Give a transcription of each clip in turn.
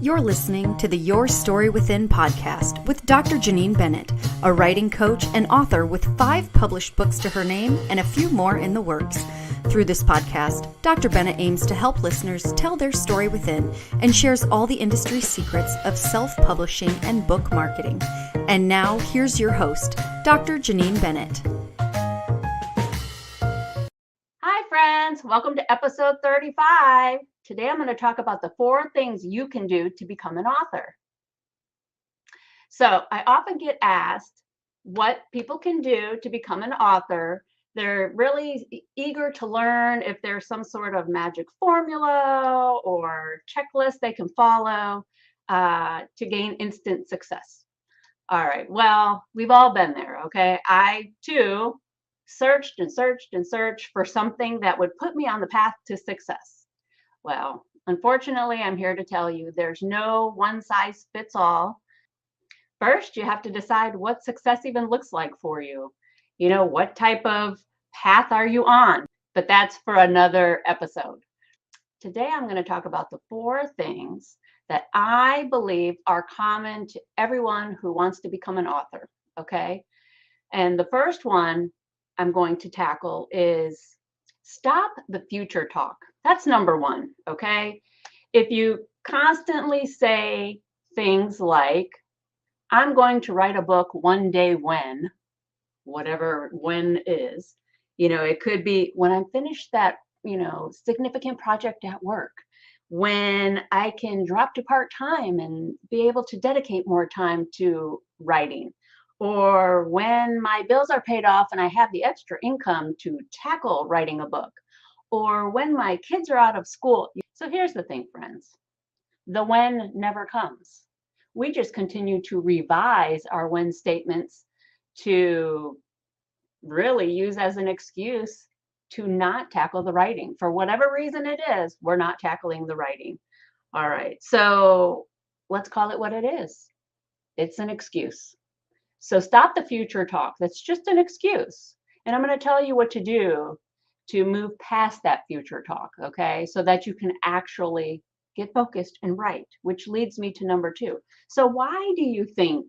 You're listening to the Your Story Within podcast with Dr. Janine Bennett, a writing coach and author with 5 published books to her name and a few more in the works. Through this podcast, Dr. Bennett aims to help listeners tell their story within and shares all the industry secrets of self-publishing and book marketing. And now, here's your host, Dr. Janine Bennett. Hi, friends. Welcome to episode 35. Today, I'm going to talk about the 4 things you can do to become an author. So I often get asked what people can do to become an author. They're really eager to learn if there's some sort of magic formula or checklist they can follow to gain instant success. All right. Well, we've all been there. Okay. I too searched for something that would put me on the path to success. Well, unfortunately, I'm here to tell you there's no one size fits all. First, you have to decide what success even looks like for you. You know, what type of path are you on? But that's for another episode. Today, I'm going to talk about the 4 things that I believe are common to everyone who wants to become an author. Okay. And the first one I'm going to tackle is stop the future talk. That's number 1. Okay. If you constantly say things like, I'm going to write a book one day when, whatever when is, you know, it could be when I'm finished that, significant project at work, when I can drop to part-time and be able to dedicate more time to writing, or when my bills are paid off and I have the extra income to tackle writing a book, or when my kids are out of school. So here's the thing, friends. The when never comes. We just continue to revise our when statements to really use as an excuse to not tackle the writing. For whatever reason it is, we're not tackling the writing. All right, so let's call it what it is. It's an excuse. So stop the future talk. That's just an excuse. And I'm going to tell you what to do to move past that future talk, okay? So that you can actually get focused and write, which leads me to number 2. So why do you think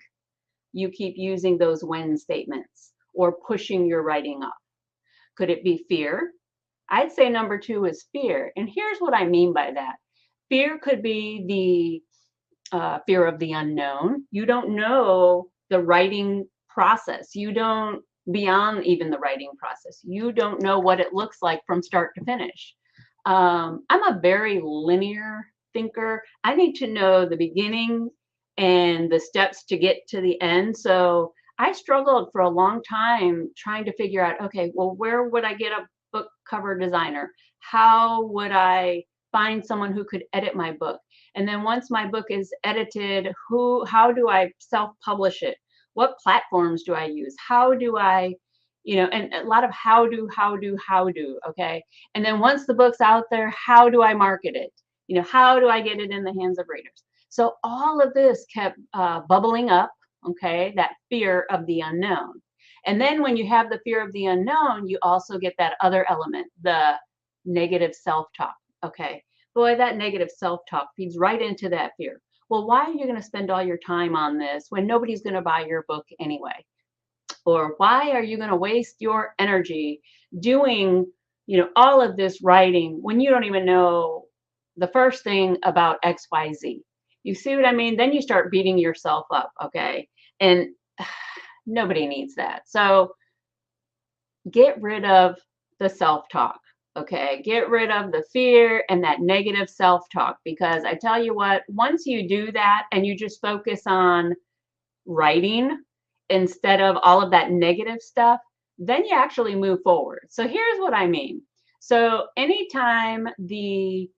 you keep using those when statements or pushing your writing up? Could it be fear? I'd say number 2 is fear. And here's what I mean by that. Fear could be the fear of the unknown. You don't know the writing process. You don't, beyond even the writing process, you don't know what it looks like from start to finish. I'm a very linear thinker. I need to know the beginning and the steps to get to the end. So I struggled for a long time trying to figure out, okay, well, where would I get a book cover designer? How would I find someone who could edit my book? And then once my book is edited, how do I self-publish it? What platforms do I use? How do I, and a lot of how do, okay? And then once the book's out there, how do I market it? How do I get it in the hands of readers? So all of this kept bubbling up, okay? That fear of the unknown. And then when you have the fear of the unknown, you also get that other element, the negative self-talk, okay? Boy, that negative self-talk feeds right into that fear. Well, why are you going to spend all your time on this when nobody's going to buy your book anyway? Or why are you going to waste your energy doing, all of this writing when you don't even know the first thing about XYZ? You see what I mean? Then you start beating yourself up, okay? And nobody needs that. So get rid of the self-talk. Okay, get rid of the fear and that negative self-talk, because I tell you what, once you do that and you just focus on writing instead of all of that negative stuff, then you actually move forward. So here's what I mean. So anytime the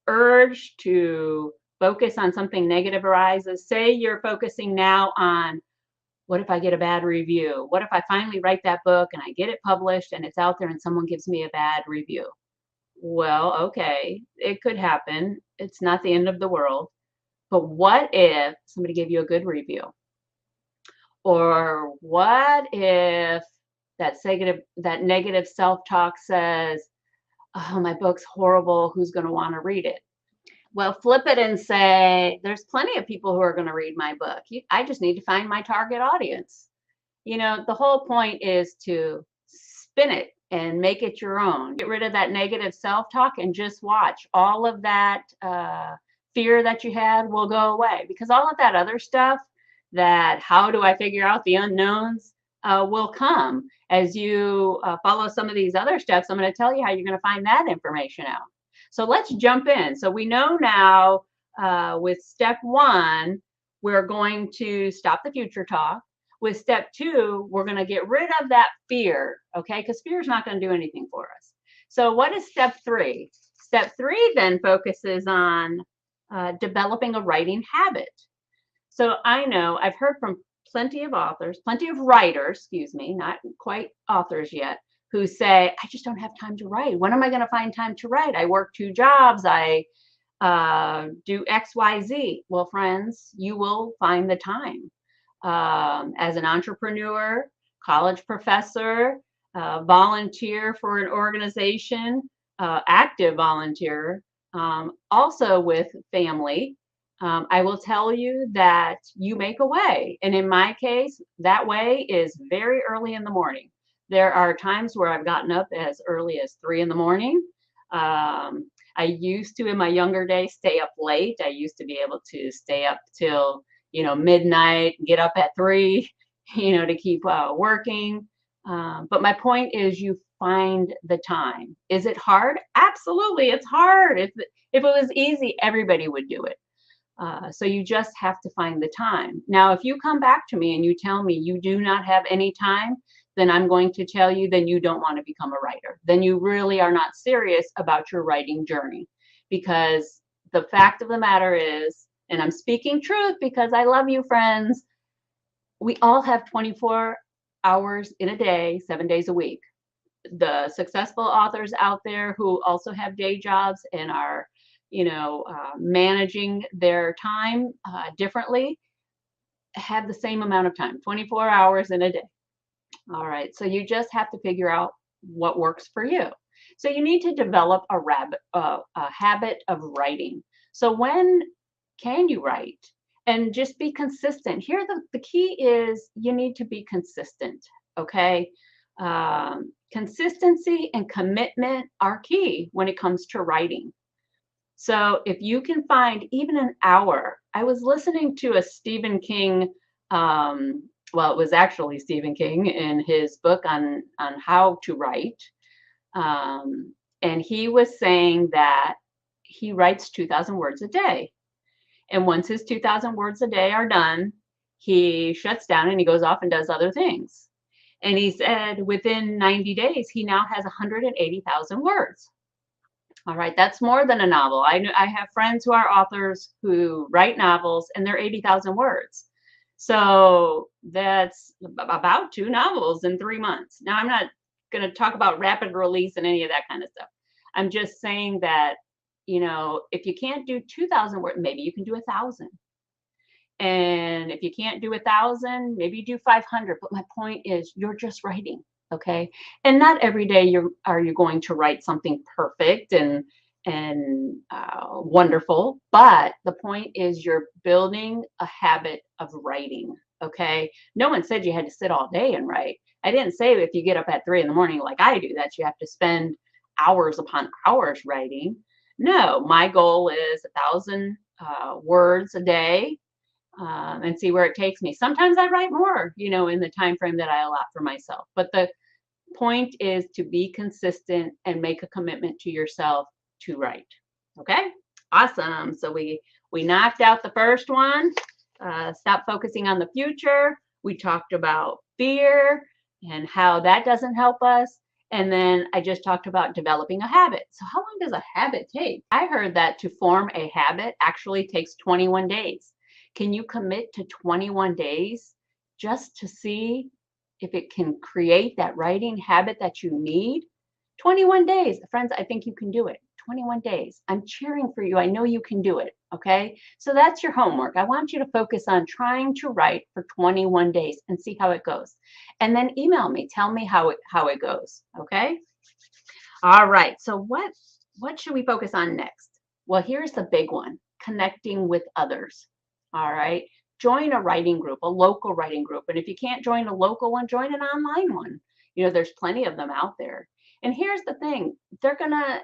urge to focus on something negative arises, say you're focusing now on, what if I get a bad review? What if I finally write that book and I get it published and it's out there and someone gives me a bad review? Well, okay, it could happen. It's not the end of the world. But what if somebody gave you a good review? Or what if that negative self-talk says, oh, my book's horrible, who's going to want to read it? Well, flip it and say, there's plenty of people who are going to read my book. I just need to find my target audience. The whole point is to spin it and make it your own. Get rid of that negative self-talk and just watch. All of that fear that you had will go away, because all of that other stuff, that how do I figure out the unknowns, will come as you follow some of these other steps. I'm going to tell you how you're going to find that information out. So let's jump in. So we know now with step 1, we're going to stop the future talk. With step 2, we're going to get rid of that fear, okay? Because fear is not going to do anything for us. So what is step 3? Step 3 then focuses on developing a writing habit. So I know I've heard from plenty of writers, excuse me, not quite authors yet, who say, I just don't have time to write. When am I going to find time to write? I work 2 jobs. I do X, Y, Z. Well, friends, you will find the time. As an entrepreneur, college professor, volunteer for an organization, active volunteer, also with family, I will tell you that you make a way. And in my case, that way is very early in the morning. There are times where I've gotten up as early as 3 in the morning. I used to, in my younger days, stay up late. I used to be able to stay up till midnight, get up at 3, to keep working. But my point is, you find the time. Is it hard? Absolutely, it's hard. If it was easy, everybody would do it. So you just have to find the time. Now, if you come back to me and you tell me you do not have any time, then I'm going to tell you, then you don't want to become a writer. Then you really are not serious about your writing journey. Because the fact of the matter is, and I'm speaking truth because I love you, friends, we all have 24 hours in a day, 7 days a week. The successful authors out there who also have day jobs and are managing their time differently have the same amount of time, 24 hours in a day. All right, so you just have to figure out what works for you. So you need to develop a habit of writing. So when can you write? And just be consistent. Here, the key is you need to be consistent, okay? Consistency and commitment are key when it comes to writing. So if you can find even an hour, I was listening to a Stephen King, well, it was actually Stephen King in his book on how to write. And he was saying that he writes 2,000 words a day. And once his 2,000 words a day are done, he shuts down and he goes off and does other things. And he said within 90 days, he now has 180,000 words. All right, that's more than a novel. I have friends who are authors who write novels and they're 80,000 words. So that's about 2 novels in 3 months. Now, I'm not going to talk about rapid release and any of that kind of stuff. I'm just saying that, if you can't do 2,000 words, maybe you can do 1,000. And if you can't do 1,000, maybe you do 500. But my point is, you're just writing, okay? And not every day are you going to write something perfect and wonderful. But the point is, you're building a habit of writing, okay? No one said you had to sit all day and write. I didn't say if you get up at 3 in the morning like I do, that you have to spend hours upon hours writing. No, my goal is 1,000 words a day. And see where it takes me. Sometimes I write more, in the time frame that I allot for myself. But the point is to be consistent and make a commitment to yourself to write. Okay, awesome. So we knocked out the first one. Stop focusing on the future. We talked about fear and how that doesn't help us. And then I just talked about developing a habit. So how long does a habit take? I heard that to form a habit actually takes 21 days. Can you commit to 21 days just to see if it can create that writing habit that you need? 21 days. Friends, I think you can do it. 21 days. I'm cheering for you. I know you can do it. Okay. So that's your homework. I want you to focus on trying to write for 21 days and see how it goes. And then email me. Tell me how it goes. Okay. All right. So what should we focus on next? Well, here's the big one, connecting with others. All right. Join a writing group, a local writing group. And if you can't join a local one, join an online one. There's plenty of them out there. And here's the thing, they're going to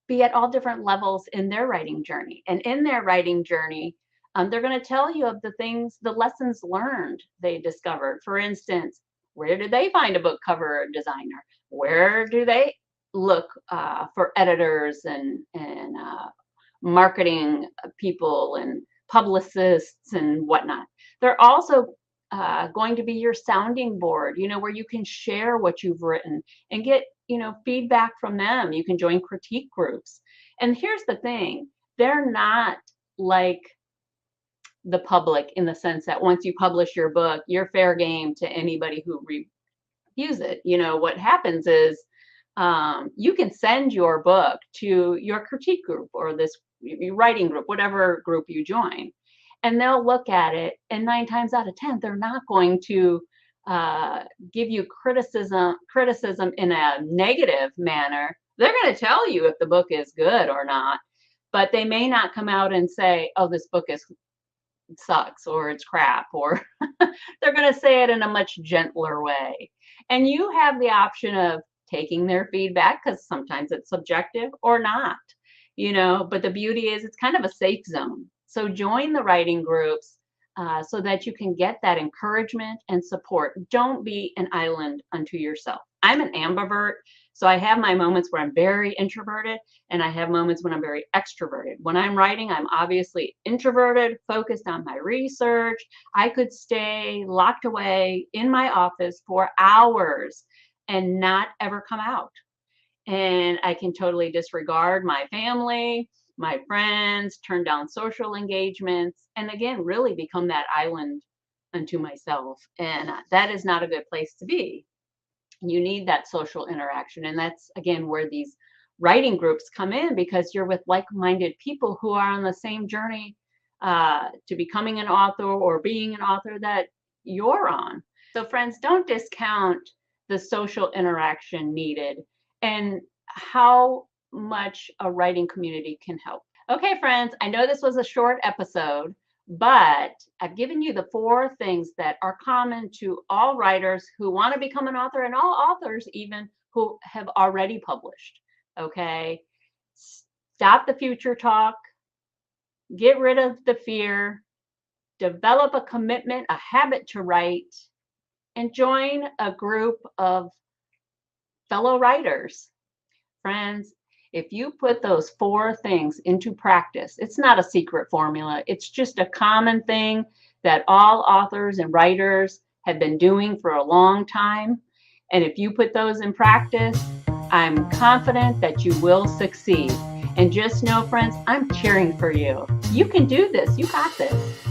be at all different levels in their writing journey. And in their writing journey, they're going to tell you of the lessons learned they discovered. For instance, where did they find a book cover designer? Where do they look for editors and marketing people and publicists and whatnot? They're also going to be your sounding board, where you can share what you've written and get, feedback from them. You can join critique groups. And here's the thing, they're not like the public in the sense that once you publish your book, you're fair game to anybody who reviews it. What happens is you can send your book to your critique group or this writing group, whatever group you join, and they'll look at it, and 9 times out of 10, they're not going to give you criticism in a negative manner. They're going to tell you if the book is good or not, but they may not come out and say, oh, this book sucks or it's crap, or they're going to say it in a much gentler way. And you have the option of taking their feedback, because sometimes it's subjective, or not, but the beauty is it's kind of a safe zone. So join the writing groups so that you can get that encouragement and support. Don't be an island unto yourself. I'm an ambivert, so I have my moments where I'm very introverted, and I have moments when I'm very extroverted. When I'm writing, I'm obviously introverted, focused on my research. I could stay locked away in my office for hours and not ever come out. And I can totally disregard my family, my friends, turn down social engagements, and again, really become that island unto myself. And that is not a good place to be. You need that social interaction. And that's, again, where these writing groups come in, because you're with like-minded people who are on the same journey to becoming an author or being an author that you're on. So friends, don't discount the social interaction needed and how much a writing community can help. Okay, friends, I know this was a short episode, but I've given you the 4 things that are common to all writers who want to become an author, and all authors even who have already published. Okay, stop the future talk, get rid of the fear, develop a commitment, a habit to write, and join a group of fellow writers. Friends, if you put those 4 things into practice, it's not a secret formula. It's just a common thing that all authors and writers have been doing for a long time. And if you put those in practice, I'm confident that you will succeed. And just know, friends, I'm cheering for you. You can do this. You got this.